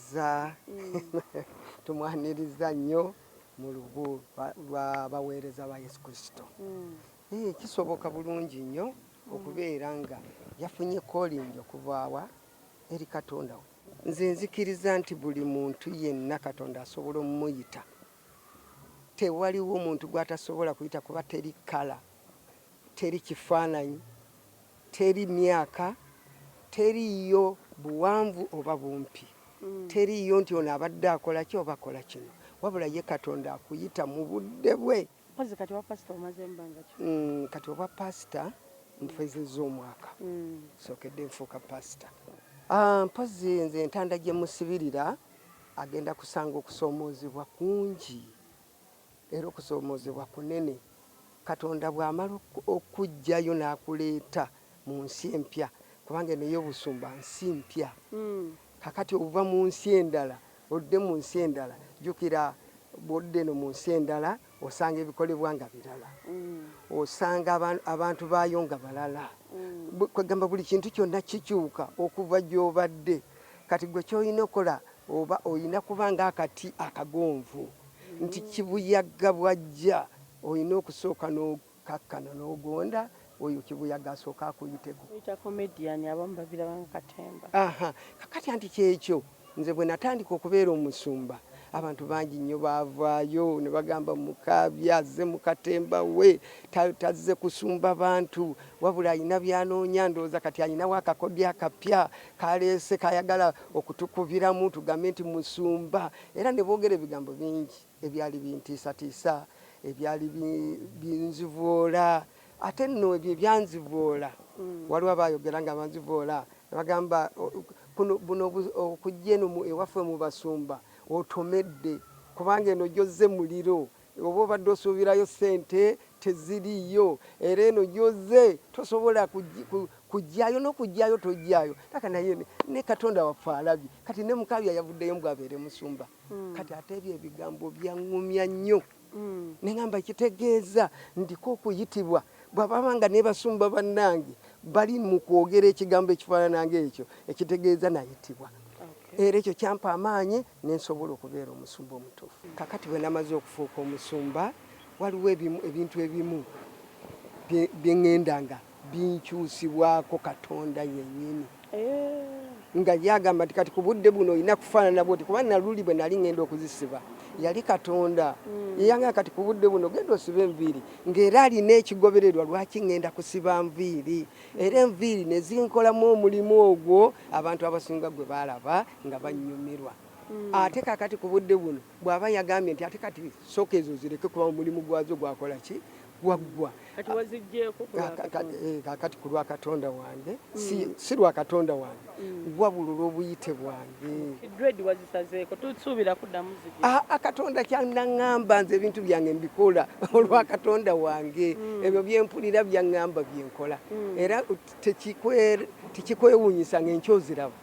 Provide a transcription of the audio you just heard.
tumwaniriza tumwaniriza nnyo mu lubu lw'abaweereza ba Yesu Kristo. Kisoboka bulungi nnyo okubeera nga yafunye calling okuvaawa eri Katonda we. Nze nzikiriza nti buli muntu yenna Katonda asobola omuyita. Tewaliwo omuntu gw'atasobola kuyita kuba teri kala, teri kifaananyi, teri myaka, teriyo buwanvu oba bumpi. Teriyo nti ono abadde akola ki oba akola kino. Wabula ye Katonda akuyita mu budde bwe. Kati wa pastor omaze mbanga ki? Kati obwa pastor nfezezza omwaka. Sookedde nfuuka pastor. Mpozi nze entanda gye musibirira agenda kusanga okusoomoozebwa kungi era okusoomoozebwa kunene. Katonda bw'amala okujjayo n'akuleeta mu nsi empya kubanga neyo obusumba nsi mpya. Kakati ova mu nsi endala odde mu nsi endala jjukira bw'odde no mu nsi endala osanga ebikolebwa nga birala, osanga abantu baayo nga balala. Kwegamba buli kintu kyonna kikyuka okuva gy'obadde. Kati gwe ky'olina okola oba olina kuba nga akati akagonvu nti kibuyaga bwajja olina okusooka n'okakkana n'ogonda oyo kibuyaga asooka akuyiteko. Comedian abamu babiraba nga katemba. Kakati anti kyekyo nze bwe natandika okubeera omusumba abantu bangi nnyo baavaayo ne bagamba mukaabya azze mu katemba we tazze kusumba bantu wabula alina byanoonya ndowooza kati alinawo akakodyo akapya kaleese kayagala okutukubiramu tugambe nti musumba. Era ne boogera ebigambo bingi ebyali bintiisatiisa ebyali binzivoola. Ate nno ebyo ebyanzivoola waliwo abaayogera nga banzivoola ne bagamba buno okujja eno ewaffe mu basumba otomedde kubanga eno gyozze muliro oba obadde osuubirayo ssente teziriyo era eno gyozze tosobola kujjayo n'okujjayo tojjayo. Taka naye ne Katonda waffe alabye kati ne mukaabya yavuddeyo mbw abeere musumba. Kati ate ebyo ebigambo byaŋŋumya nnyo ne ŋŋamba kitegeeza ndiko okuyitibwa bw'abanga ne basumba bannange bali mu kwogera ekigambo ekifaanana ng'ekyo ekitegeeza nayitibwa. Era ekyo kyampa amaanyi nensobola okubeera omusumba omutuufu. Kakati bwe namaze okufuuka omusumba waliwo ebintu ebimu bye ŋŋendanga binkyusibwako Katonda yennyini. Nga yagamba nti kati ku budde buno olina kufaanana bwoti kuba naluli bwe nali ŋŋenda okuzisiba yali Katonda yeyanga kati ku budde buno genda osiba enviiri ng'era alina ekigobererwa lwaki ŋŋenda kusiba nviiri era enviiri ne zinkolamu omulimu ogwo abantu abasinga gwe baalaba nga bannyumirwa. Ate kakati ku budde buno bw'aba yagambye nti ate kati sooka ezo zireke kuba omulimu gwazo gwakola ki gwaggwa. Kakati ku lwa Katonda wange si lwa Katonda wange wabula olw'obuyite bwange. Katonda kyanaŋŋamba nze ebintu byange mbikola olwa Katonda wange. Ebyo byempulira byaŋŋamba byenkola era tekikwewuunyisa ng'enkya oziraba.